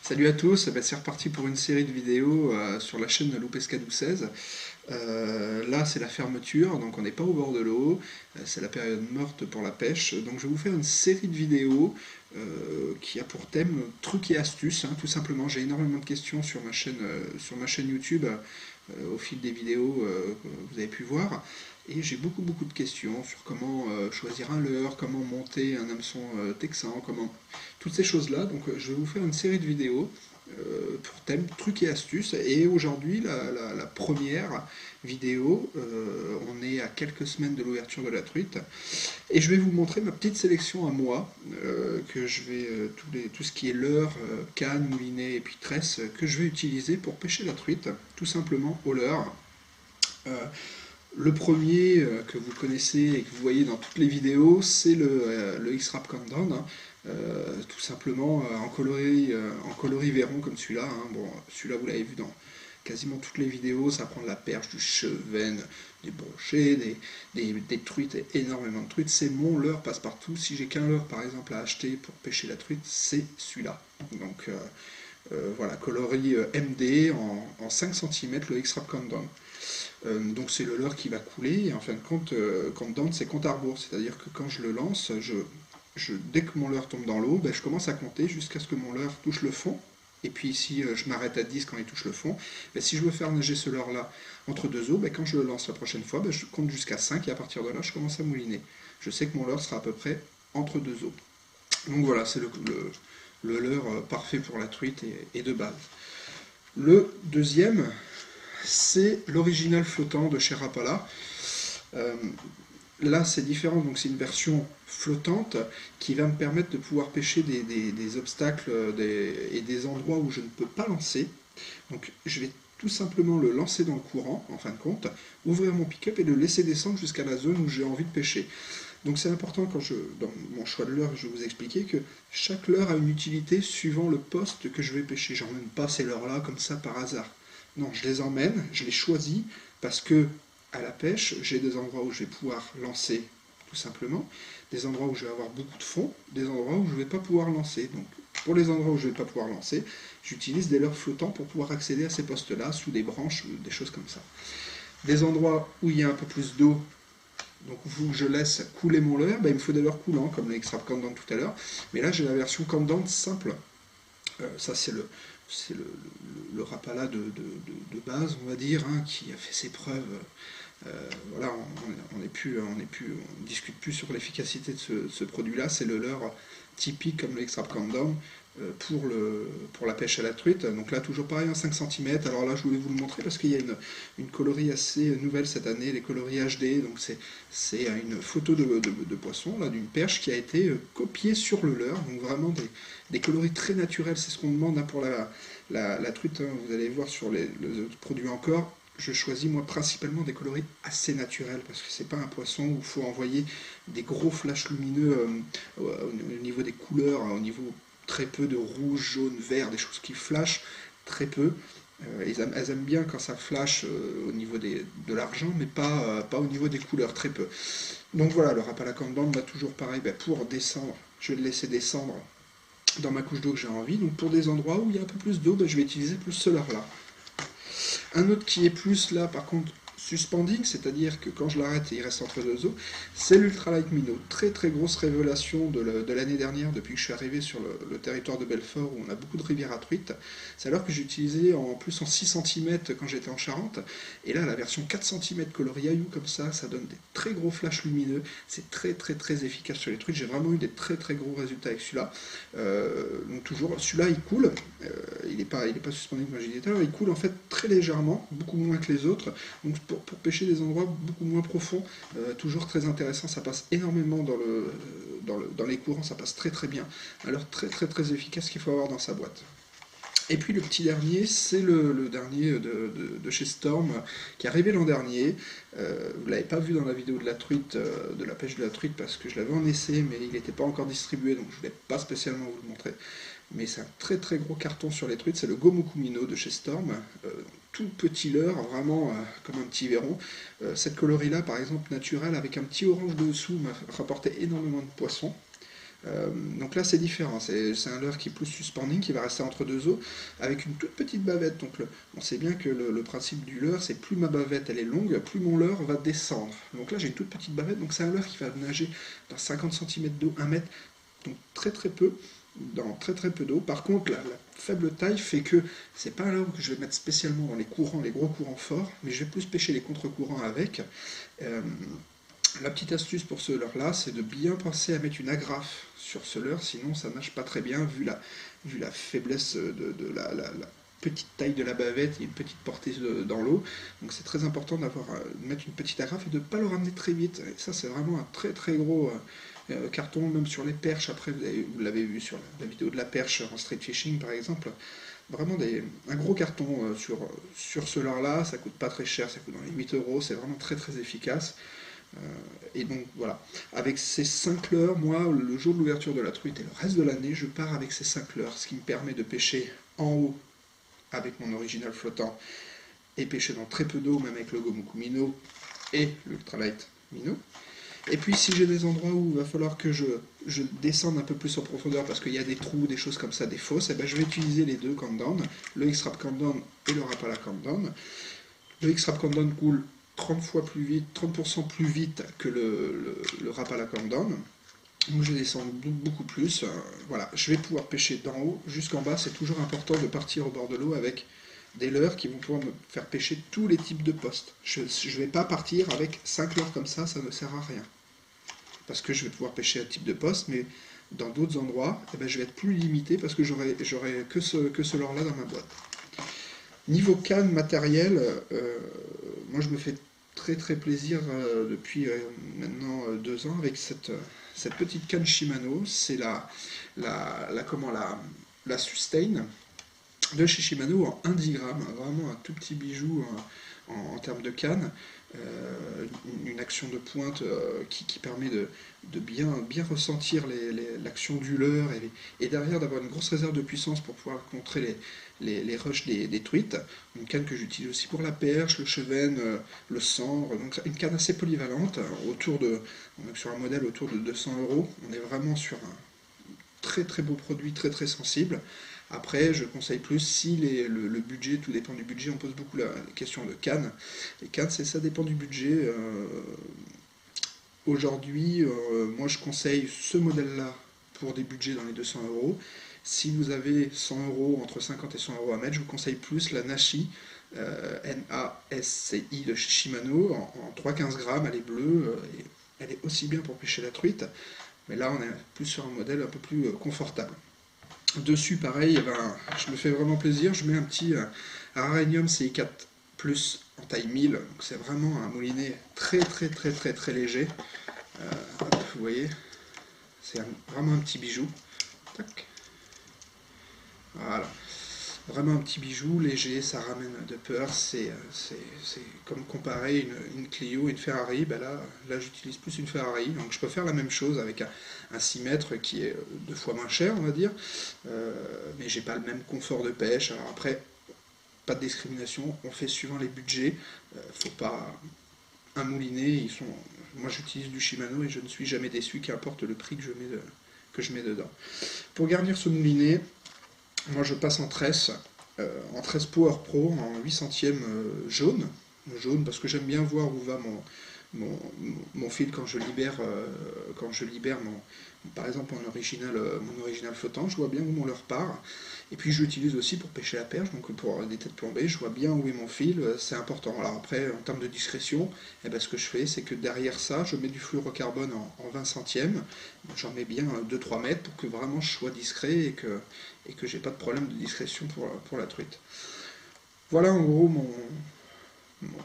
Salut à tous, c'est reparti pour une série de vidéos sur la chaîne Loupesca 1216. Là c'est la fermeture, donc on n'est pas au bord de l'eau, c'est la période morte pour la pêche. Donc je vais vous faire une série de vidéos qui a pour thème trucs et astuces, hein, tout simplement. J'ai énormément de questions sur ma chaîne YouTube au fil des vidéos que vous avez pu voir. Et j'ai beaucoup de questions sur comment choisir un leurre, comment monter un hameçon texan, comment toutes ces choses-là. Donc je vais vous faire une série de vidéos pour thème trucs et astuces. Et aujourd'hui, la première vidéo, on est à quelques semaines de l'ouverture de la truite. Et je vais vous montrer ma petite sélection à moi, que je vais, tout ce qui est leurre, canne, moulinet et puis tresse, que je vais utiliser pour pêcher la truite, tout simplement au leurre. Le premier que vous connaissez et que vous voyez dans toutes les vidéos, c'est le X-Rap Countdown, hein. Tout simplement en coloris Véron comme celui-là, hein. Bon, celui-là vous l'avez vu dans quasiment toutes les vidéos, ça prend de la perche, du chevenne, des brochets, des truites, énormément de truites. C'est mon leurre passe-partout. Si j'ai qu'un leurre par exemple à acheter pour pêcher la truite, c'est celui-là. Donc voilà, coloris MD en 5 cm, le X-Rap Countdown. Donc c'est le leurre qui va couler, et en fin de compte, countdown c'est compte à rebours, c'est-à-dire que quand je le lance, dès que mon leurre tombe dans l'eau, ben, je commence à compter jusqu'à ce que mon leurre touche le fond. Et puis ici, je m'arrête à 10 quand il touche le fond. Ben, si je veux faire nager ce leurre-là entre deux eaux, ben, quand je le lance la prochaine fois, ben, je compte jusqu'à 5 et à partir de là, je commence à mouliner. Je sais que mon leurre sera à peu près entre deux eaux. Donc voilà, c'est le leurre parfait pour la truite et de base. Le deuxième, c'est l'original flottant de chez Rapala. Euh, Là, c'est différent, donc c'est une version flottante qui va me permettre de pouvoir pêcher des obstacles et des endroits où je ne peux pas lancer. Donc je vais tout simplement le lancer dans le courant, en fin de compte, ouvrir mon pick-up et le laisser descendre jusqu'à la zone où j'ai envie de pêcher. Donc c'est important dans mon choix de leurre, je vais vous expliquer que chaque leurre a une utilité suivant le poste que je vais pêcher. J'emmène pas ces leurres-là comme ça par hasard. Non, je les emmène, je les choisis parce que à la pêche, j'ai des endroits où je vais pouvoir lancer tout simplement, des endroits où je vais avoir beaucoup de fond, des endroits où je ne vais pas pouvoir lancer. Donc pour les endroits où je ne vais pas pouvoir lancer, j'utilise des leurres flottants pour pouvoir accéder à ces postes-là, sous des branches, des choses comme ça. Des endroits où il y a un peu plus d'eau, donc où je laisse couler mon leurre, ben, il me faut des leurres coulants, comme le X-Rap Countdown tout à l'heure. Mais là, j'ai la version Countdown simple. Ça, le Rapala de base, on va dire, hein, qui a fait ses preuves. Voilà, on ne discute plus sur l'efficacité de ce produit-là. C'est le leurre typique comme le X-Rap Countdown pour la pêche à la truite. Donc là, toujours pareil, en 5 cm. Alors là, je voulais vous le montrer parce qu'il y a une colorie assez nouvelle cette année, les coloris HD. Donc c'est une photo de poisson, là, d'une perche qui a été copiée sur le leurre. Donc vraiment des coloris très naturels. C'est ce qu'on demande, hein, pour la truite, hein. Vous allez voir sur les autres produits encore. Je choisis moi principalement des coloris assez naturels parce que c'est pas un poisson où il faut envoyer des gros flashs lumineux au niveau des couleurs, au niveau très peu de rouge, jaune, vert, des choses qui flashent très peu. Elles aiment bien quand ça flash au niveau de l'argent, mais pas au niveau des couleurs, très peu. Donc voilà, le Rapala Countdown, bah, toujours pareil, bah, pour descendre, je vais le laisser descendre dans ma couche d'eau que j'ai envie. Donc pour des endroits où il y a un peu plus d'eau, bah, je vais utiliser plus ce leurre-là. Un autre qui est plus là, par contre, suspending, c'est-à-dire que quand je l'arrête, il reste entre deux eaux, c'est l'Ultralight Minnow. Très grosse révélation de l'année dernière, depuis que je suis arrivé sur le territoire de Belfort, où on a beaucoup de rivières à truite. C'est alors que j'ai utilisé en plus en 6 cm quand j'étais en Charente. Et là, la version 4 cm coloris Ayou comme ça donne des très gros flashs lumineux. C'est très efficace sur les truites. J'ai vraiment eu des très gros résultats avec celui-là. Donc toujours, celui-là, il coule. Il n'est pas suspendu comme j'ai dit tout à l'heure. Il coule en fait très légèrement, beaucoup moins que les autres. Donc pour pêcher des endroits beaucoup moins profonds, toujours très intéressant, ça passe énormément dans les courants, ça passe très bien. Alors très efficace qu'il faut avoir dans sa boîte. Et puis le petit dernier, c'est le dernier de chez Storm, qui est arrivé l'an dernier. Vous ne l'avez pas vu dans la vidéo de la truite, de la pêche de la truite, parce que je l'avais en essai, mais il n'était pas encore distribué, donc je ne voulais pas spécialement vous le montrer. Mais c'est un très gros carton sur les truites, c'est le Gomoku Minnow de chez Storm. Tout petit leurre, vraiment comme un petit verron. Cette colorie-là, par exemple, naturelle, avec un petit orange dessous, m'a rapporté énormément de poissons. Donc là c'est différent, c'est un leurre qui est plus suspending, qui va rester entre deux os, avec une toute petite bavette. Donc on sait bien que le principe du leurre, c'est plus ma bavette elle est longue, plus mon leurre va descendre. Donc là j'ai une toute petite bavette, donc c'est un leurre qui va nager dans 50 cm d'eau, 1 mètre, donc très très peu, dans très très peu d'eau. Par contre la faible taille fait que c'est pas un leurre que je vais mettre spécialement dans les courants, les gros courants forts, mais je vais plus pêcher les contre-courants avec. La petite astuce pour ce leurre-là, c'est de bien penser à mettre une agrafe sur ce leurre, sinon ça nage pas très bien vu la faiblesse de la petite taille de la bavette et une petite portée dans l'eau. Donc c'est très important de mettre une petite agrafe et de ne pas le ramener très vite. Et ça c'est vraiment un très très gros carton, même sur les perches. Après vous l'avez vu sur la vidéo de la perche en street fishing par exemple. Vraiment un gros carton sur ce leurre-là, ça coûte pas très cher, ça coûte dans les 8 euros, c'est vraiment très très efficace. Et donc voilà, avec ces 5 leurres, moi, le jour de l'ouverture de la truite et le reste de l'année, je pars avec ces 5 leurres, ce qui me permet de pêcher en haut avec mon original flottant et pêcher dans très peu d'eau, même avec le Gomoku Minnow et l'Ultralight Minnow. Et puis si j'ai des endroits où il va falloir que je descende un peu plus en profondeur parce qu'il y a des trous, des choses comme ça, des fosses, et ben je vais utiliser les deux countdown, le X-Rap countdown et le Rapala countdown. Le X-Rap countdown coule 30% plus vite que le Rapala countdown. Donc je descends beaucoup plus. Voilà, je vais pouvoir pêcher d'en haut jusqu'en bas. C'est toujours important de partir au bord de l'eau avec des leurres qui vont pouvoir me faire pêcher tous les types de postes. Je ne vais pas partir avec 5 leurres comme ça ne sert à rien. Parce que je vais pouvoir pêcher un type de poste, mais dans d'autres endroits, eh ben, je vais être plus limité parce que j'aurai que ce leurre-là dans ma boîte. Niveau canne matériel, moi je me fais très très plaisir depuis maintenant 2 ans avec cette petite canne Shimano. C'est la Sustain de chez Shimano en 1,10 grammes, vraiment un tout petit bijou en termes de canne. Une action de pointe qui permet de bien ressentir l'action du leurre et derrière d'avoir une grosse réserve de puissance pour pouvoir contrer les rushs des truites. Une canne que j'utilise aussi pour la perche, le chevenne, le sandre. Donc une canne assez polyvalente, on est sur un modèle autour de 200 euros. On est vraiment sur un très très beau produit, très très sensible. Après, je conseille plus si le budget, tout dépend du budget, on pose beaucoup la question de cannes. Les cannes, ça dépend du budget. Aujourd'hui, moi je conseille ce modèle-là pour des budgets dans les 200 euros. Si vous avez 100 euros, entre 50 et 100 euros à mettre, je vous conseille plus la Nashi, NASCI de chez Shimano, en 3,15 grammes, elle est bleue, et elle est aussi bien pour pêcher la truite, mais là on est plus sur un modèle un peu plus confortable. Dessus, pareil, je me fais vraiment plaisir, je mets un petit Rarenium CI4 Plus en taille 1000, donc c'est vraiment un moulinet très très très très très léger. Vous voyez, c'est vraiment un petit bijou. Tac. Voilà, vraiment un petit bijou léger, ça ramène de peur. C'est comme comparer une Clio et une Ferrari. Ben là j'utilise plus une Ferrari, donc je peux faire la même chose avec un 6 mètres qui est 2 fois moins cher, on va dire, mais j'ai pas le même confort de pêche. Alors après, pas de discrimination, on fait suivant les budgets. Faut pas un moulinet, moi j'utilise du Shimano et je ne suis jamais déçu, qu'importe le prix que je mets dedans. Pour garnir ce moulinet, moi je passe en tresse Power Pro en 8 centièmes jaune parce que j'aime bien voir où va mon fil quand je libère par exemple mon original flottant, je vois bien où mon leurre part. Et puis je l'utilise aussi pour pêcher la perche, donc pour des têtes plombées, je vois bien où est mon fil, c'est important. Alors après, en termes de discrétion, ce que je fais, c'est que derrière ça, je mets du fluorocarbone en 20 centièmes, j'en mets bien 2-3 mètres pour que vraiment je sois discret et que j'ai pas de problème de discrétion pour la truite. Voilà en gros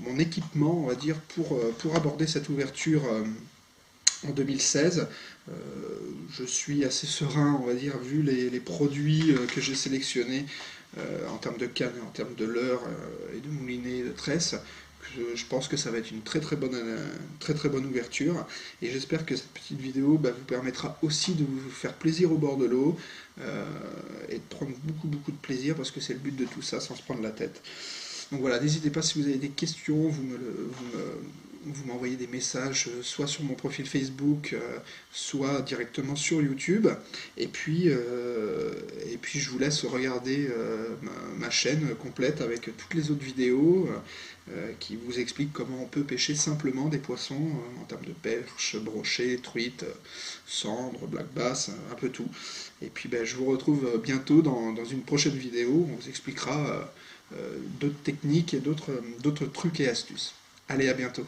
mon équipement, on va dire, pour aborder cette ouverture en 2016. Je suis assez serein, on va dire, vu les produits que j'ai sélectionnés en termes de canne, en termes de leurre et de moulinet et de tresse. Je pense que ça va être une très très bonne ouverture, et j'espère que cette petite vidéo vous permettra aussi de vous faire plaisir au bord de l'eau et de prendre beaucoup de plaisir, parce que c'est le but de tout ça, sans se prendre la tête. Donc voilà, n'hésitez pas, si vous avez des questions, vous vous m'envoyez des messages soit sur mon profil Facebook, soit directement sur YouTube. Et puis je vous laisse regarder ma chaîne complète avec toutes les autres vidéos qui vous expliquent comment on peut pêcher simplement des poissons en termes de perche, brochet, truite, cendre, black bass, un peu tout. Et puis je vous retrouve bientôt dans une prochaine vidéo où on vous expliquera d'autres techniques et d'autres trucs et astuces. Allez, à bientôt.